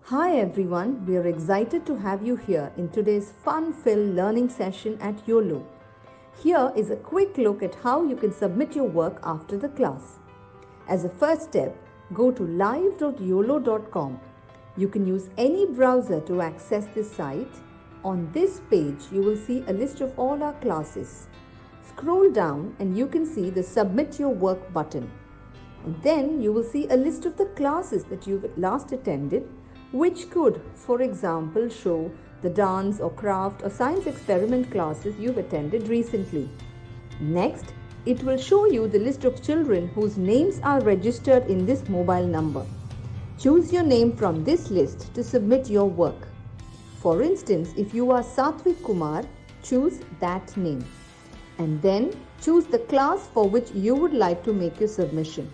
Hi everyone, we are excited to have you here in today's fun-filled learning session at YOLO. Here is a quick look at how you can submit your work after the class. As a first step, go to live.yolo.com. You can use any browser to access this site. On this page, you will see a list of all our classes. Scroll down and you can see the Submit Your Work button. And then you will see a list of the classes that you've last attended, which could, for example, show the dance or craft or science experiment classes you've attended recently. Next, it will show you the list of children whose names are registered in this mobile number. Choose your name from this list to submit your work. For instance, if you are Satvik Kumar, choose that name. And then choose the class for which you would like to make your submission.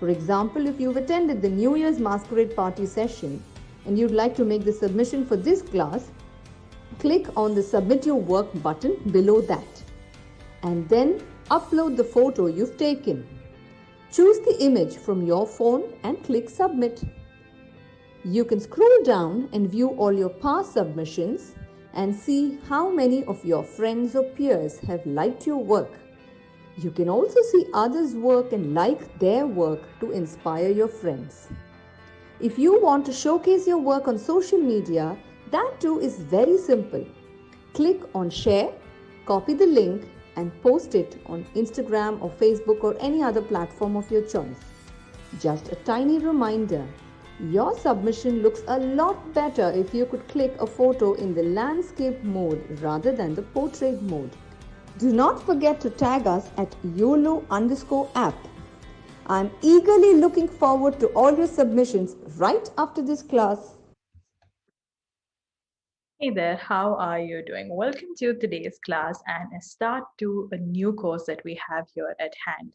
For example, if you've attended the New Year's Masquerade Party session and you'd like to make the submission for this class, click on the Submit Your Work button below that. And then upload the photo you've taken. Choose the image from your phone and click Submit. You can scroll down and view all your past submissions and see how many of your friends or peers have liked your work. You can also see others' work and like their work to inspire your friends. If you want to showcase your work on social media, that too is very simple. Click on Share, copy the link and post it on Instagram or Facebook or any other platform of your choice. Just a tiny reminder, your submission looks a lot better if you could click a photo in the landscape mode rather than the portrait mode. Do not forget to tag us at YOLO_app. I'm eagerly looking forward to all your submissions right after this class. Hey there, how are you doing? Welcome to today's class and a start to a new course that we have here at hand.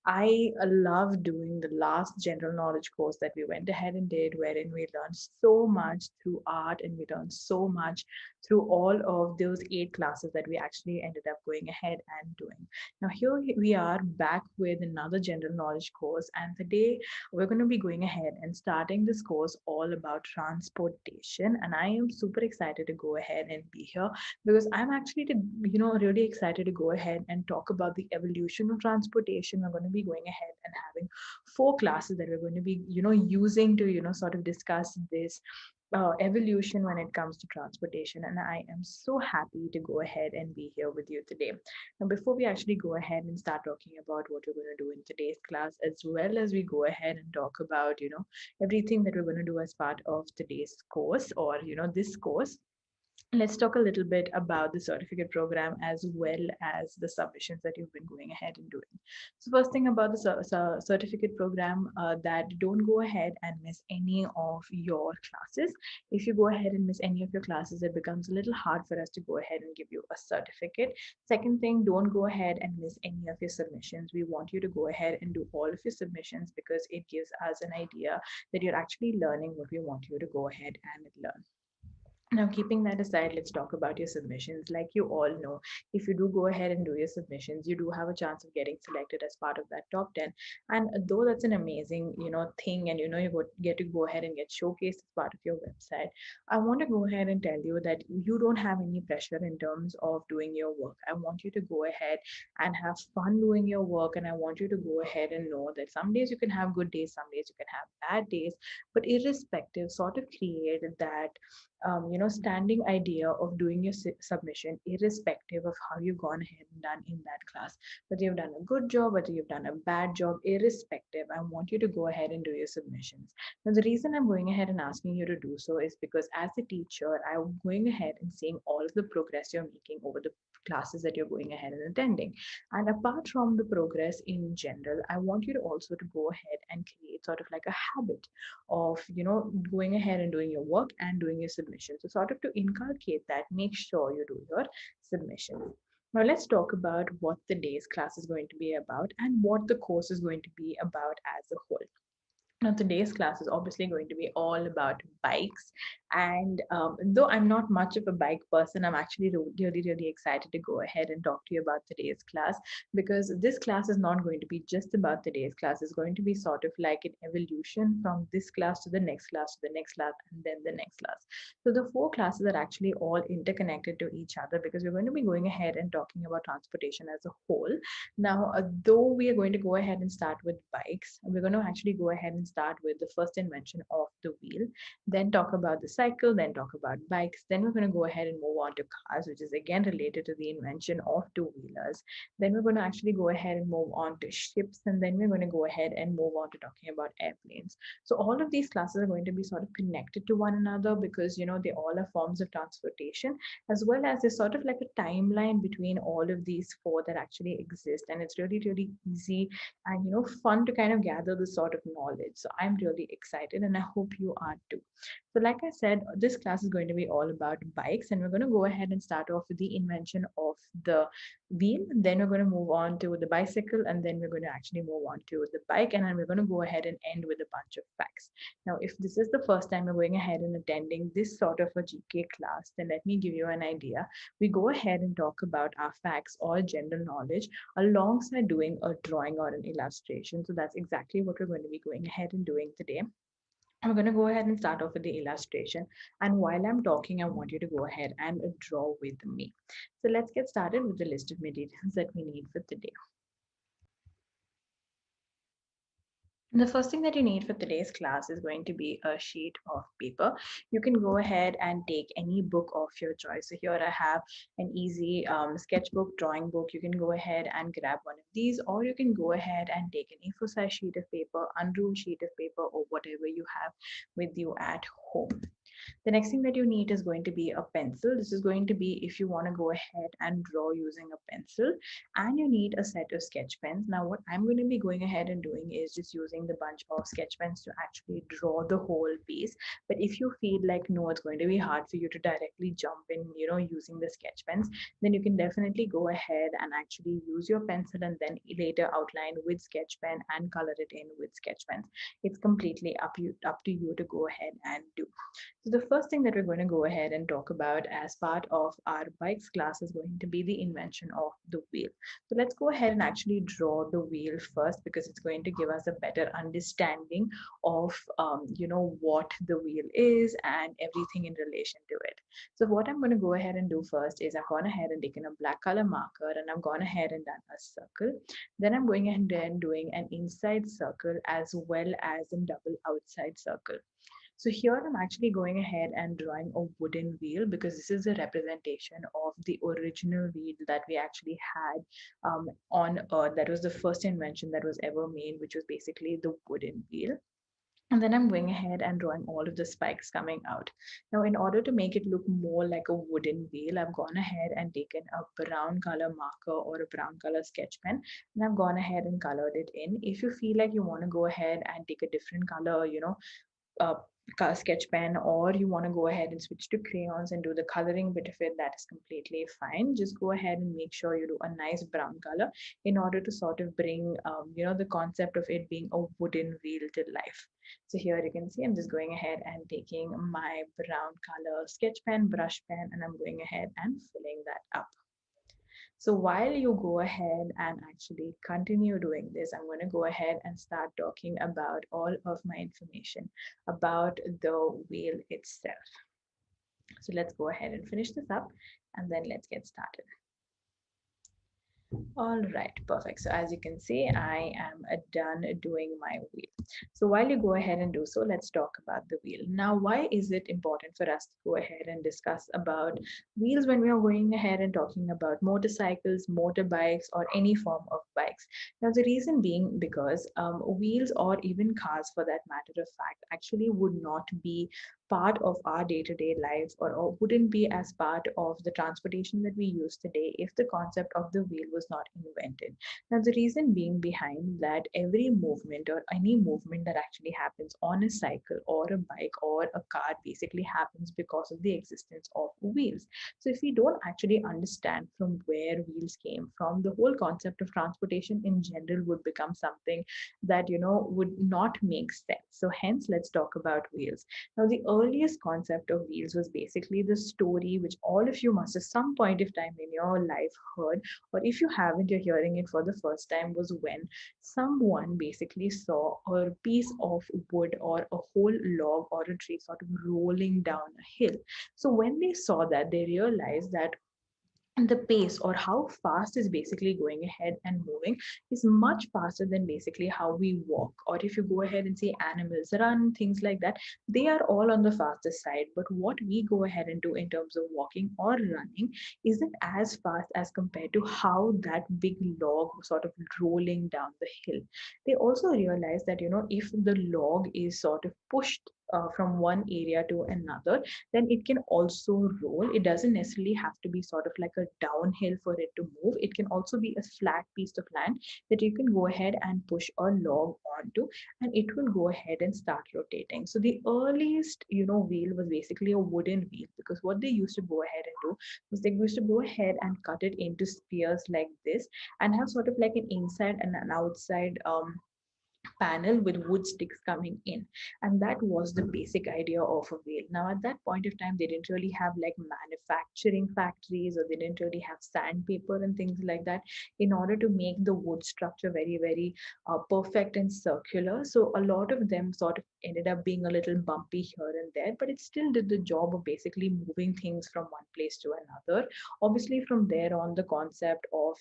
I love doing the last general knowledge course that we went ahead and did, wherein we learned so much through art and we learned so much through all of those 8 classes that we actually ended up going ahead and doing. Now, here we are back with another general knowledge course, and today we're going to be going ahead and starting this course all about transportation. And I am super excited to go ahead and be here because I'm actually really excited to go ahead and talk about the evolution of transportation. We're going to be going ahead and having 4 classes that we're going to be using to sort of discuss this evolution when it comes to transportation. And I am so happy to go ahead and be here with you today. Now, before we actually go ahead and start talking about what we're going to do in today's class, as well as we go ahead and talk about, everything that we're going to do as part of today's course or, this course, let's talk a little bit about the certificate program as well as the submissions that you've been going ahead and doing. So first thing about the certificate program, that don't go ahead and miss any of your classes. If you go ahead and miss any of your classes, it becomes a little hard for us to go ahead and give you a certificate. Second thing, don't go ahead and miss any of your submissions. We want you to go ahead and do all of your submissions because it gives us an idea that you're actually learning what we want you to go ahead and learn. Now, keeping that aside, let's talk about your submissions. Like you all know, if you do go ahead and do your submissions, you do have a chance of getting selected as part of that top 10. And though that's an amazing, thing, and get to go ahead and get showcased as part of your website, I want to go ahead and tell you that you don't have any pressure in terms of doing your work. I want you to go ahead and have fun doing your work, and I want you to go ahead and know that some days you can have good days, some days you can have bad days, but irrespective, sort of create that standing idea of doing your submission, irrespective of how you've gone ahead and done in that class. Whether you've done a good job, whether you've done a bad job, irrespective, I want you to go ahead and do your submissions. Now, the reason I'm going ahead and asking you to do so is because as a teacher, I'm going ahead and seeing all of the progress you're making over the classes that you're going ahead and attending. And apart from the progress in general, I want you to also to go ahead and create sort of like a habit of going ahead and doing your work and doing your submission. So sort of to inculcate that, make sure you do your submission. Now let's talk about what the day's class is going to be about and what the course is going to be about as a whole. Now, today's class is obviously going to be all about bikes. And though I'm not much of a bike person, I'm actually really, really excited to go ahead and talk to you about today's class, because this class is not going to be just about today's class. It's going to be sort of like an evolution from this class to the next class to the next class and then the next class. So the four classes are actually all interconnected to each other, because we're going to be going ahead and talking about transportation as a whole. Now, though we are going to go ahead and start with bikes, we're going to actually go ahead and start with the first invention of the wheel, then talk about the cycle, then talk about bikes, then we're going to go ahead and move on to cars, which is again related to the invention of two-wheelers. Then we're going to actually go ahead and move on to ships, and then we're going to go ahead and move on to talking about airplanes. So all of these classes are going to be sort of connected to one another, because they all are forms of transportation, as well as there's sort of like a timeline between all of these four that actually exist. And it's really, really easy and fun to kind of gather this sort of knowledge. So I'm really excited, and I hope you are too. So like I said, this class is going to be all about bikes, and we're going to go ahead and start off with the invention of the wheel. Then we're going to move on to the bicycle, and then we're going to actually move on to the bike, and then we're going to go ahead and end with a bunch of facts. Now, if this is the first time you're going ahead and attending this sort of a GK class, then let me give you an idea. We go ahead and talk about our facts or general knowledge alongside doing a drawing or an illustration. So that's exactly what we're going to be going ahead and doing today. I'm going to go ahead and start off with the illustration. And while I'm talking, I want you to go ahead and draw with me. So let's get started with the list of materials that we need for today. The first thing that you need for today's class is going to be a sheet of paper. You can go ahead and take any book of your choice. So here I have an easy sketchbook, drawing book. You can go ahead and grab one of these, or you can go ahead and take an A4 size sheet of paper, unruled sheet of paper, or whatever you have with you at home. The next thing that you need is going to be a pencil. This is going to be if you want to go ahead and draw using a pencil, and you need a set of sketch pens. Now, what I'm going to be going ahead and doing is just using the bunch of sketch pens to actually draw the whole piece. But if you feel like no, it's going to be hard for you to directly jump in, using the sketch pens, then you can definitely go ahead and actually use your pencil and then later outline with sketch pen and color it in with sketch pens. It's completely up to you to go ahead and do. So the first thing that we're going to go ahead and talk about as part of our bikes class is going to be the invention of the wheel. So let's go ahead and actually draw the wheel first, because it's going to give us a better understanding of what the wheel is and everything in relation to it. So what I'm going to go ahead and do first is I've gone ahead and taken a black color marker, and I've gone ahead and done a circle. Then I'm going ahead and doing an inside circle as well as a double outside circle. So here I'm actually going ahead and drawing a wooden wheel, because this is a representation of the original wheel that we actually had on Earth. That was the first invention that was ever made, which was basically the wooden wheel. And then I'm going ahead and drawing all of the spikes coming out. Now, in order to make it look more like a wooden wheel, I've gone ahead and taken a brown color marker or a brown color sketch pen, and I've gone ahead and colored it in. If you feel like you want to go ahead and take a different color, uh, sketch pen, or you want to go ahead and switch to crayons and do the coloring bit of it, that is completely fine. Just go ahead and make sure you do a nice brown color in order to sort of bring the concept of it being a wooden wheel to life. So here you can see I'm just going ahead and taking my brown color sketch pen, brush pen, and I'm going ahead and filling that up. So while you go ahead and actually continue doing this, I'm going to go ahead and start talking about all of my information about the wheel itself. So let's go ahead and finish this up, and then let's get started. All right, perfect. So as you can see, I am done doing my wheel. So while you go ahead and do so, let's talk about the wheel. Now, why is it important for us to go ahead and discuss about wheels when we are going ahead and talking about motorcycles, motorbikes, or any form of bikes? Now, the reason being because wheels, or even cars for that matter of fact, actually would not be part of our day-to-day life, or wouldn't be as part of the transportation that we use today if the concept of the wheel was not invented. Now the reason being behind that, every movement or any movement that actually happens on a cycle or a bike or a car basically happens because of the existence of wheels. So if we don't actually understand from where wheels came from, the whole concept of transportation in general would become something that would not make sense. So hence, let's talk about wheels. Now, the earliest concept of wheels was basically the story which all of you must at some point of time in your life heard, or if you haven't, you're hearing it for the first time, was when someone basically saw a piece of wood or a whole log or a tree sort of rolling down a hill. So when they saw that, they realized that the pace or how fast is basically going ahead and moving is much faster than basically how we walk, or if you go ahead and see animals run, things like that, they are all on the fastest side. But what we go ahead and do in terms of walking or running isn't as fast as compared to how that big log was sort of rolling down the hill. They also realize that if the log is sort of pushed from one area to another, then it can also roll. It doesn't necessarily have to be sort of like a downhill for it to move. It can also be a flat piece of land that you can go ahead and push a log onto, and it will go ahead and start rotating. So the earliest, wheel was basically a wooden wheel, because what they used to go ahead and do was they used to go ahead and cut it into spheres like this, and have sort of like an inside and an outside panel with wood sticks coming in, and that was the basic idea of a wheel. Now at that point of time, they didn't really have like manufacturing factories, or they didn't really have sandpaper and things like that in order to make the wood structure very very perfect and circular. So a lot of them sort of ended up being a little bumpy here and there, but it still did the job of basically moving things from one place to another. Obviously from there on, the concept of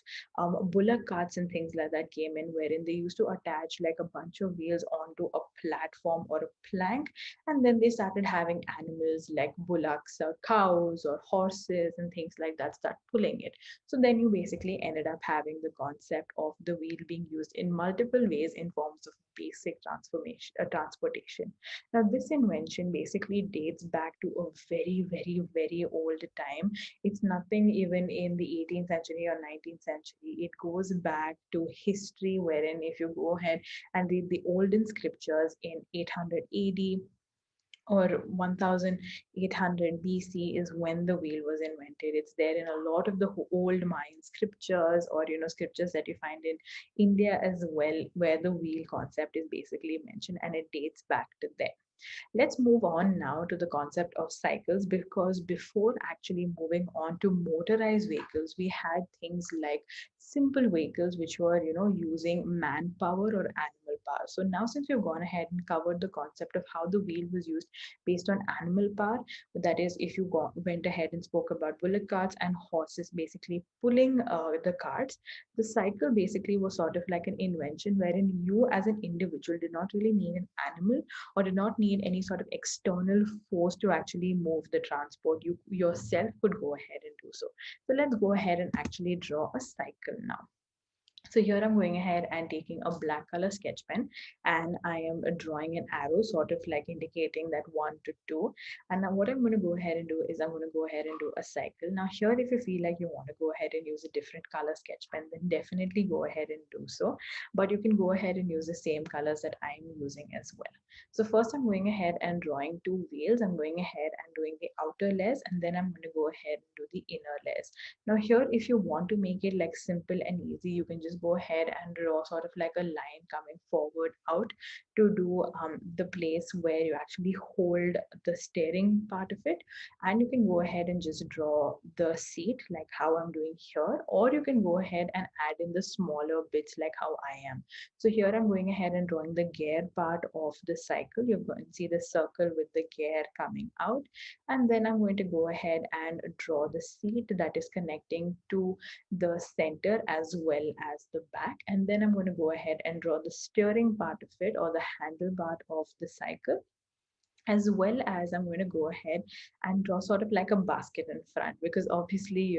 bullock carts and things like that came in, wherein they used to attach like a bunch of wheels onto a platform or a plank, and then they started having animals like bullocks or cows or horses and things like that start pulling it. So then you basically ended up having the concept of the wheel being used in multiple ways in forms of basic transportation. Now this invention basically dates back to a very very very old time. It's nothing even in the 18th century or 19th century. It goes back to history, wherein if you go ahead and read the olden scriptures in 800 AD or 1800 BC is when the wheel was invented. It's there in a lot of the old Mayan scriptures, or scriptures that you find in India as well, where the wheel concept is basically mentioned, and it dates back to there. Let's move on now to the concept of cycles, because before actually moving on to motorized vehicles, we had things like simple vehicles which were, using manpower or animal power. So now, since we've gone ahead and covered the concept of how the wheel was used based on animal power, that is, if you went ahead and spoke about bullock carts and horses basically pulling the carts, the cycle basically was sort of like an invention wherein you as an individual did not really need an animal or did not need any sort of external force to actually move the transport. You yourself could go ahead and do so. So let's go ahead and actually draw a cycle now. So here I'm going ahead and taking a black color sketch pen, and I am drawing an arrow sort of like indicating that 1 to 2. And now what I'm going to go ahead and do is I'm going to go ahead and do a cycle. Now here, if you feel like you want to go ahead and use a different color sketch pen, then definitely go ahead and do so. But you can go ahead and use the same colors that I'm using as well. So first I'm going ahead and drawing two wheels. I'm going ahead and doing the outer layers, and then I'm going to go ahead and do the inner layers. Now here, if you want to make it like simple and easy, you can just go ahead and draw sort of like a line coming forward out to do the place where you actually hold the steering part of it. And you can go ahead and just draw the seat like how I'm doing here, or you can go ahead and add in the smaller bits like how I am. So here I'm going ahead and drawing the gear part of the cycle. You're going to see the circle with the gear coming out, and then I'm going to go ahead and draw the seat that is connecting to the center as well as the back, and then I'm going to go ahead and draw the steering part of it, or the handle part of the cycle. As well as I'm going to go ahead and draw sort of like a basket in front, because obviously,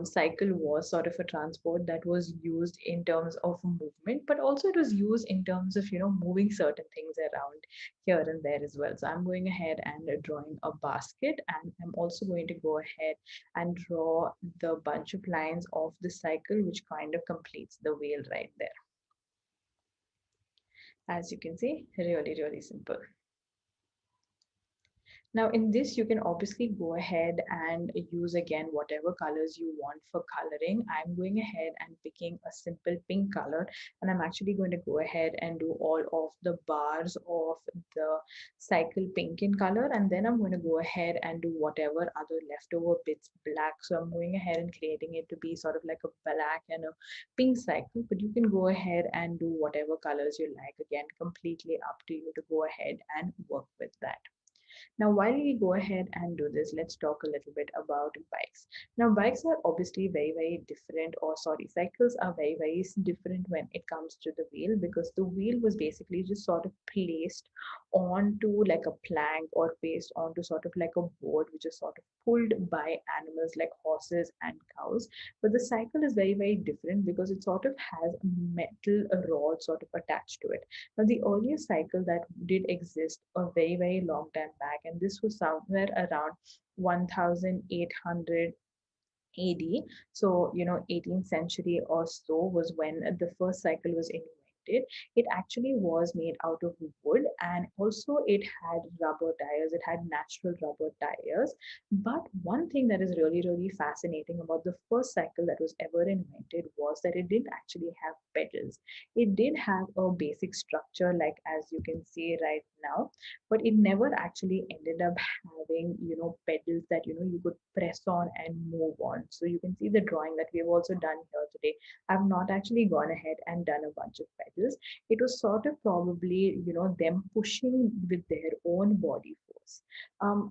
cycle was sort of a transport that was used in terms of movement, but also it was used in terms of, moving certain things around here and there as well. So I'm going ahead and drawing a basket, and I'm also going to go ahead and draw the bunch of lines of the cycle, which kind of completes the wheel right there. As you can see, really, really simple. Now in this, you can obviously go ahead and use again whatever colors you want for coloring. I'm going ahead and picking a simple pink color, and I'm actually going to go ahead and do all of the bars of the cycle pink in color, and then I'm going to go ahead and do whatever other leftover bits black. So I'm going ahead and creating it to be sort of like a black and a pink cycle, but you can go ahead and do whatever colors you like. Again, completely up to you to go ahead and work with that. Now, while we go ahead and do this, let's talk a little bit about bikes. Now, bikes are obviously very, very different, or sorry, cycles are very, very different when it comes to the wheel, because the wheel was basically just sort of placed onto like a plank or placed onto sort of like a board, which is sort of pulled by animals like horses and cows. But the cycle is very, very different because it sort of has a metal rod sort of attached to it. Now, the earliest cycle that did exist a very, very long time back, and this was somewhere around 1800 AD. So, 18th century or so was when the first cycle was invented. It actually was made out of wood, and also it had rubber tires. It had natural rubber tires. But one thing that is really, really fascinating about the first cycle that was ever invented was that it didn't actually have pedals. It did have a basic structure, like as you can see right now, but it never actually ended up having, pedals that, you could press on and move on. So you can see the drawing that we have also done here today. I've not actually gone ahead and done a bunch of pedals. It was sort of probably, them pushing with their own body force.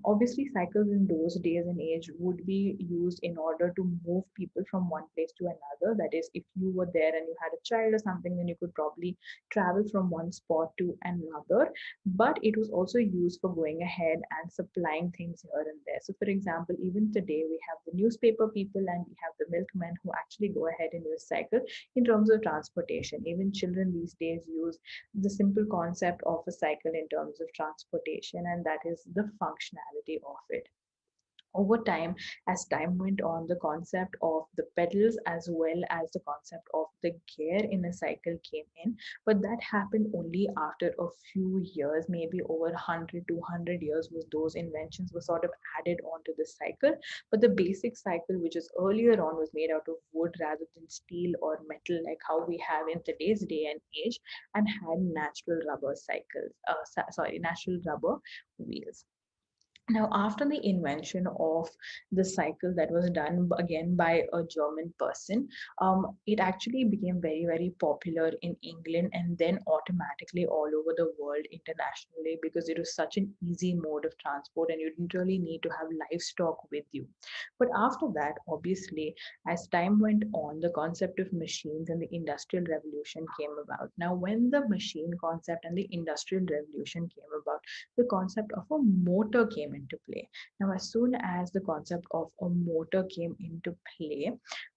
Obviously, cycles in those days and age would be used in order to move people from one place to another. That is, if you were there and you had a child or something, then you could probably travel from one spot to another. But it was also used for going ahead and supplying things here and there. So, for example, even today we have the newspaper people and we have the milkmen who actually go ahead and use cycle in terms of transportation. Even children these days use the simple concept of a cycle in terms of transportation, and that is the functionality of it. Over time, as time went on, the concept of the pedals as well as the concept of the gear in a cycle came in. But that happened only after a few years, maybe over 100, 200 years, was those inventions were sort of added onto the cycle. But the basic cycle, which is earlier on, was made out of wood rather than steel or metal, like how we have in today's day and age, and had natural rubber cycles, natural rubber wheels. Now, after the invention of the cycle that was done again by a German person, it actually became very, very popular in England and then automatically all over the world internationally, because it was such an easy mode of transport and you didn't really need to have livestock with you. But after that, obviously, as time went on, the concept of machines and the Industrial Revolution came about. Now, when the machine concept and the Industrial Revolution came about, the concept of a motor came into play. Now, as soon as the concept of a motor came into play,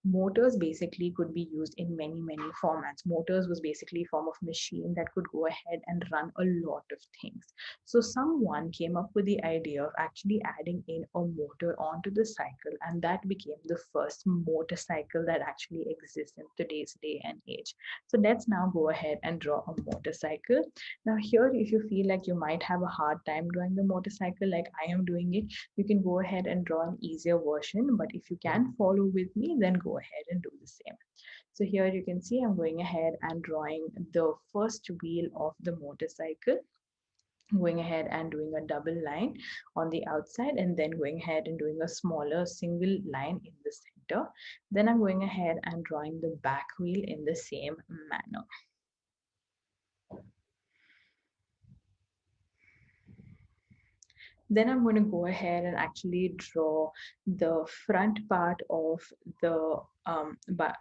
motors basically could be used in many, many formats. Motors was basically a form of machine that could go ahead and run a lot of things. So someone came up with the idea of actually adding in a motor onto the cycle, and that became the first motorcycle that actually exists in today's day and age. So let's now go ahead and draw a motorcycle. Now, here, if you feel like you might have a hard time drawing the motorcycle like I am doing it, you can go ahead and draw an easier version. But if you can follow with me, then go ahead and do the same. So here you can see I'm going ahead and drawing the first wheel of the motorcycle, going ahead and doing a double line on the outside, and then going ahead and doing a smaller single line in the center. Then I'm going ahead and drawing the back wheel in the same manner. Then I'm going to go ahead and actually draw the front part of the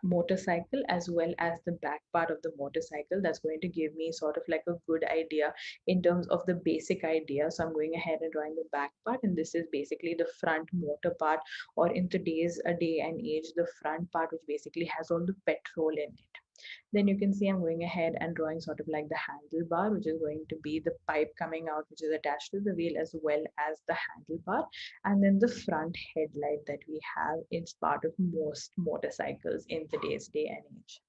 motorcycle as well as the back part of the motorcycle. That's going to give me sort of like a good idea in terms of the basic idea. So I'm going ahead and drawing the back part, and this is basically the front motor part, or in today's day and age, the front part, which basically has all the petrol in it. Then you can see I'm going ahead and drawing sort of like the handlebar, which is going to be the pipe coming out, which is attached to the wheel, as well as the handlebar. And then the front headlight that we have is part of most motorcycles in today's day and age.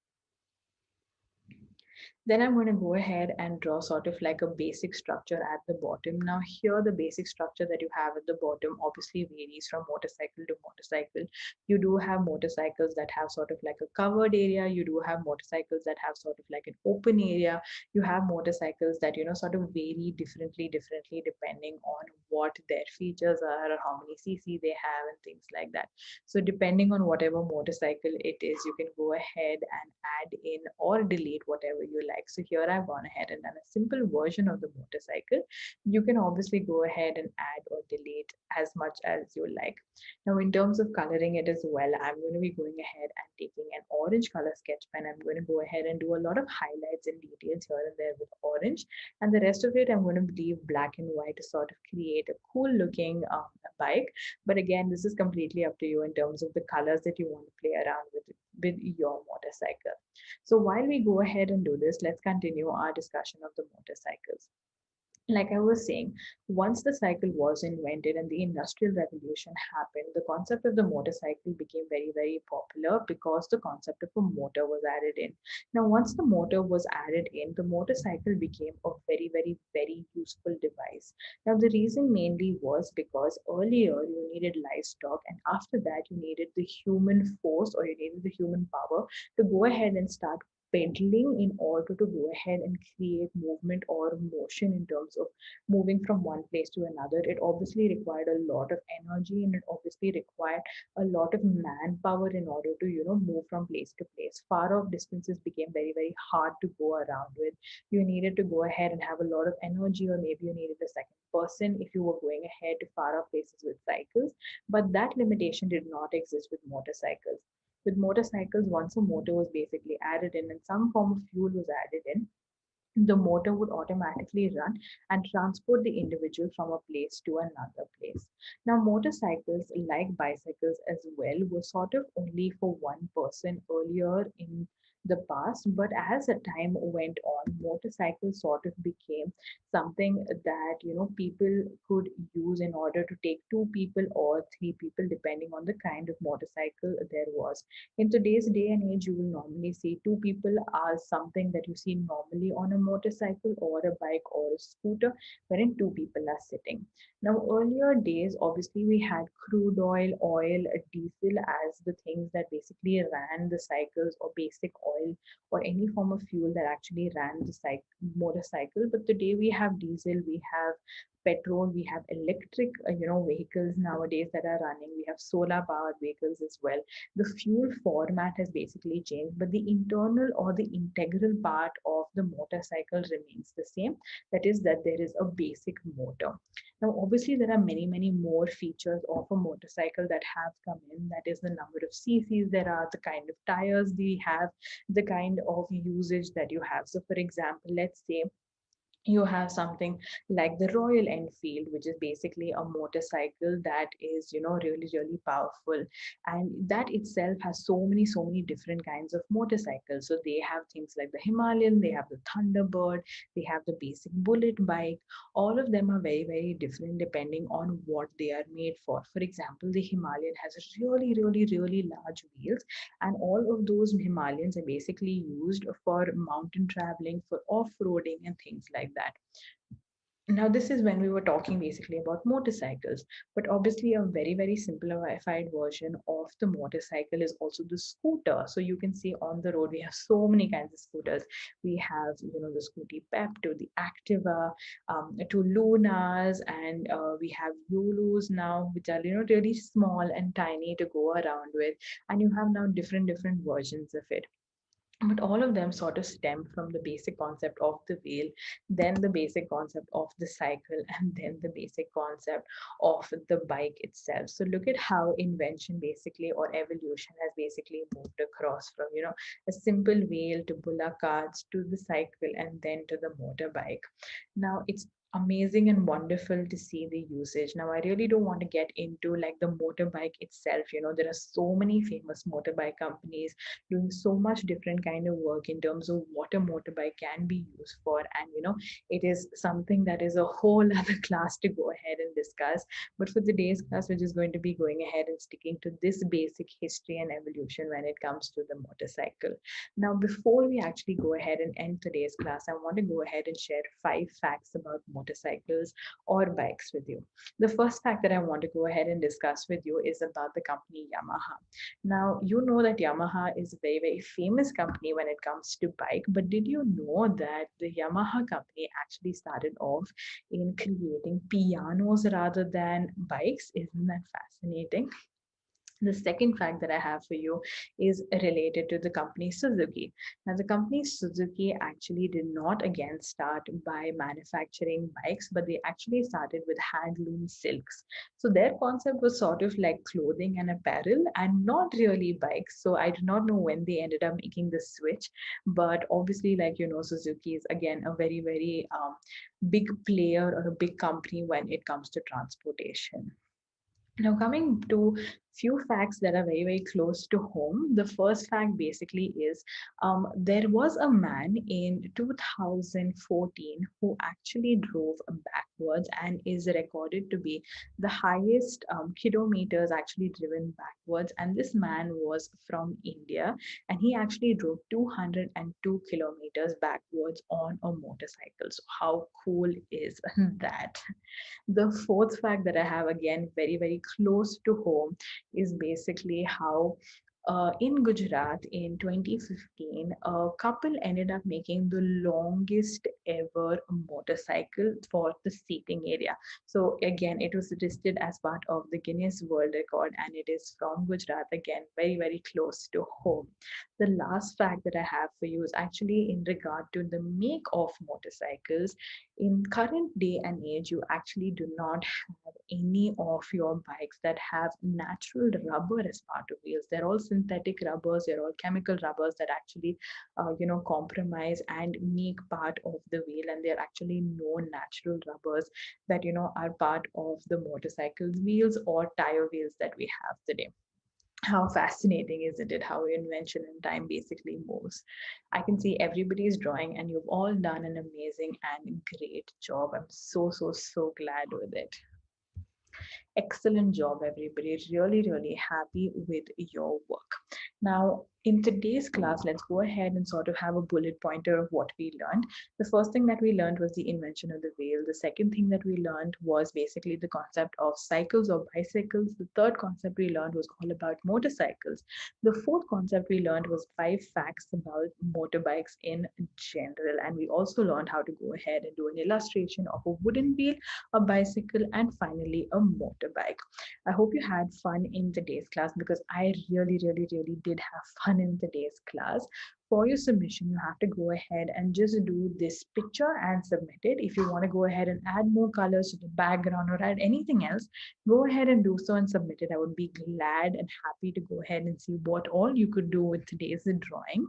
Then I'm going to go ahead and draw sort of like a basic structure at the bottom. Now here, the basic structure that you have at the bottom obviously varies from motorcycle to motorcycle. You do have motorcycles that have sort of like a covered area. You do have motorcycles that have sort of like an open area. You have motorcycles that, sort of vary differently depending on what their features are, or how many cc they have, and things like that. So depending on whatever motorcycle it is, you can go ahead and add in or delete whatever you like. So here I've gone ahead and done a simple version of the motorcycle. You can obviously go ahead and add or delete as much as you like. Now, in terms of coloring it as well, I'm going to be going ahead and taking an orange color sketch pen. I'm going to go ahead and do a lot of highlights and details here and there with orange, and the rest of it I'm going to leave black and white to sort of create a cool looking bike. But again, this is completely up to you in terms of the colors that you want to play around with your motorcycle. So while we go ahead and do this, let's continue our discussion of the motorcycles. Like I was saying, once the cycle was invented and the industrial revolution happened, the concept of the motorcycle became very popular because the concept of a motor was added in. Now, once the motor was added in, the motorcycle became a very useful device. Now, the reason mainly was because earlier you needed livestock, and after that, you needed the human force, or you needed the human power to go ahead and start pedaling in order to go ahead and create movement or motion in terms of moving from one place to another. It obviously required a lot of energy, and it obviously required a lot of manpower in order to move from place to place. Far off distances became very hard to go around with. You needed to go ahead and have a lot of energy, or maybe you needed a second person if you were going ahead to far off places with cycles. But that limitation did not exist with motorcycles. With motorcycles, once a motor was basically added in and some form of fuel was added in, the motor would automatically run and transport the individual from a place to another place. Now, motorcycles, like bicycles as well, were sort of only for one person earlier in the past, but as the time went on, motorcycles sort of became something that people could use in order to take two people or three people, depending on the kind of motorcycle there was. In today's day and age, you will normally see two people as something that you see normally on a motorcycle or a bike or a scooter, wherein two people are sitting. Now, earlier days, obviously, we had crude oil, diesel as the things that basically ran the cycles, or basic oil, or any form of fuel that actually ran the motorcycle. But today we have diesel, we have petrol, we have electric, vehicles nowadays that are running. We have solar powered vehicles as well. The fuel format has basically changed, but the internal or the integral part of the motorcycle remains the same. That is, that there is a basic motor. Now, obviously, there are many more features of a motorcycle that have come in. That is the number of cc's there are, the kind of tires they have, the kind of usage that you have. So, for example, let's say you have something like the Royal Enfield, which is basically a motorcycle that is, really powerful. And that itself has so many different kinds of motorcycles. So they have things like the Himalayan, they have the Thunderbird, they have the basic bullet bike. All of them are very different depending on what they are made for. For example, the Himalayan has really large wheels, and all of those Himalayans are basically used for mountain traveling, for off-roading, and things like that. Now, this is when we were talking basically about motorcycles, but obviously a very simplified version of the motorcycle is also the scooter. So you can see on the road we have so many kinds of scooters. We have the Scooty Pep, to the Activa, to Lunas, and we have Lulus now, which are really small and tiny to go around with, and you have now different versions of it. but all of them sort of stem from the basic concept of the wheel, then the basic concept of the cycle, and then the basic concept of the bike itself. So look at how invention basically, or evolution, has basically moved across from, a simple wheel to bullock carts to the cycle and then to the motorbike. Now it's amazing and wonderful to see the usage. Now I really don't want to get into like the motorbike itself. There are so many famous motorbike companies doing so much different kind of work in terms of what a motorbike can be used for, and it is something that is a whole other class to go ahead and discuss. But for today's class, we're just going to be going ahead and sticking to this basic history and evolution when it comes to the motorcycle. Now before we actually go ahead and end today's class, I want to go ahead and share 5 facts about motorcycles or bikes with you. The first fact that I want to go ahead and discuss with you is about the company Yamaha. Now, you know that Yamaha is a very, very famous company when it comes to bike, but did you know that the Yamaha company actually started off in creating pianos rather than bikes? Isn't that fascinating? The second fact that I have for you is related to the company Suzuki. Now, the company Suzuki actually did not again start by manufacturing bikes, but they actually started with handloom silks. So their concept was sort of like clothing and apparel and not really bikes. So I do not know when they ended up making the switch, but obviously, like Suzuki is again a very, very big player or a big company when it comes to transportation. Now, coming to few facts that are very, very close to home. The first fact basically is there was a man in 2014 who actually drove backwards and is recorded to be the highest kilometers actually driven backwards. And this man was from India, and he actually drove 202 kilometers backwards on a motorcycle. So, how cool is that? The fourth fact that I have, again, very, very close to home, is basically how in Gujarat in 2015, a couple ended up making the longest ever motorcycle for the seating area. So, again, it was listed as part of the Guinness World Record, and it is from Gujarat, again, very, very close to home. The last fact that I have for you is actually in regard to the make of motorcycles. In current day and age, you actually do not have any of your bikes that have natural rubber as part of wheels. They're all synthetic rubbers, they're all chemical rubbers that actually compromise and make part of the wheel, and they're actually no natural rubbers that are part of the motorcycle's wheels or tire wheels that we have today. How fascinating, isn't it, how invention and time basically moves? I can see everybody's drawing, and you've all done an amazing and great job. I'm so, so, so glad with it. Excellent job, everybody. Really, really happy with your work. Now, in today's class, let's go ahead and sort of have a bullet pointer of what we learned. The first thing that we learned was the invention of the wheel. The second thing that we learned was basically the concept of cycles or bicycles. The third concept we learned was all about motorcycles. The fourth concept we learned was 5 facts about motorbikes in general. And we also learned how to go ahead and do an illustration of a wooden wheel, a bicycle, and finally a motorbike. I hope you had fun in today's class, because I really, really, really did have fun in today's class. For your submission, you have to go ahead and just do this picture and submit it. If you want to go ahead and add more colors to the background or add anything else, go ahead and do so and submit it. I would be glad and happy to go ahead and see what all you could do with today's drawing.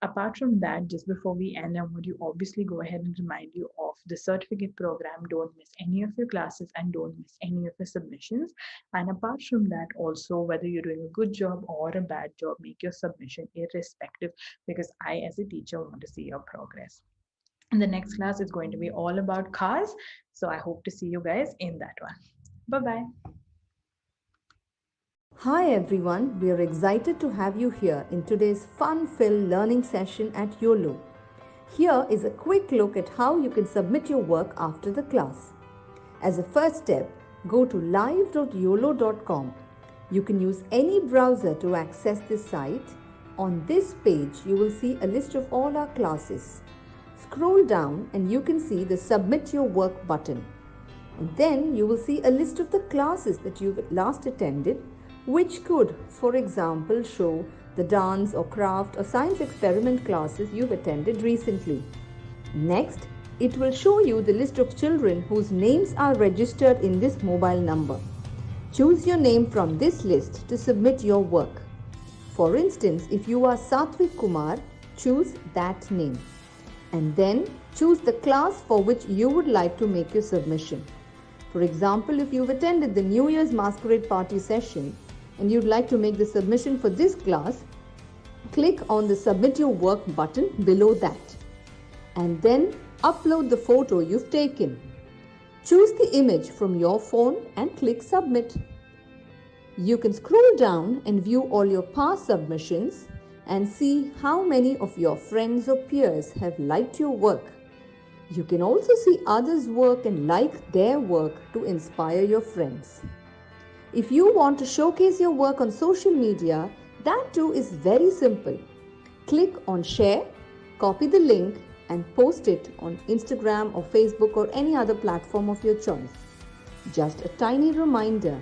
Apart from that, just before we end, I want to obviously go ahead and remind you of the certificate program. Don't miss any of your classes and don't miss any of your submissions. And apart from that, also, whether you're doing a good job or a bad job, make your submission irrespective, because I, as a teacher, want to see your progress. And the next class is going to be all about cars. So I hope to see you guys in that one. Bye bye. Hi everyone, we are excited to have you here in today's fun filled learning session at YOLO. Here is a quick look at how you can submit your work after the class. As a first step, go to live.yolo.com. You can use any browser to access this site. On this page, you will see a list of all our classes. Scroll down and you can see the Submit Your Work button. And then you will see a list of the classes that you've last attended which could, for example, show the dance or craft or science experiment classes you've attended recently. Next, it will show you the list of children whose names are registered in this mobile number. Choose your name from this list to submit your work. For instance, if you are Satvik Kumar, choose that name. And then choose the class for which you would like to make your submission. For example, if you've attended the New Year's Masquerade Party session and you'd like to make the submission for this class, click on the Submit Your Work button below that. And then upload the photo you've taken. Choose the image from your phone and click Submit. You can scroll down and view all your past submissions and see how many of your friends or peers have liked your work. You can also see others' work and like their work to inspire your friends. If you want to showcase your work on social media, that too is very simple. Click on Share, copy the link and post it on Instagram or Facebook or any other platform of your choice. Just a tiny reminder,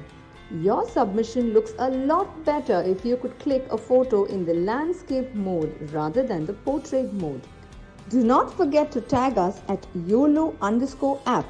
your submission looks a lot better if you could click a photo in the landscape mode rather than the portrait mode. Do not forget to tag us at YOLO_app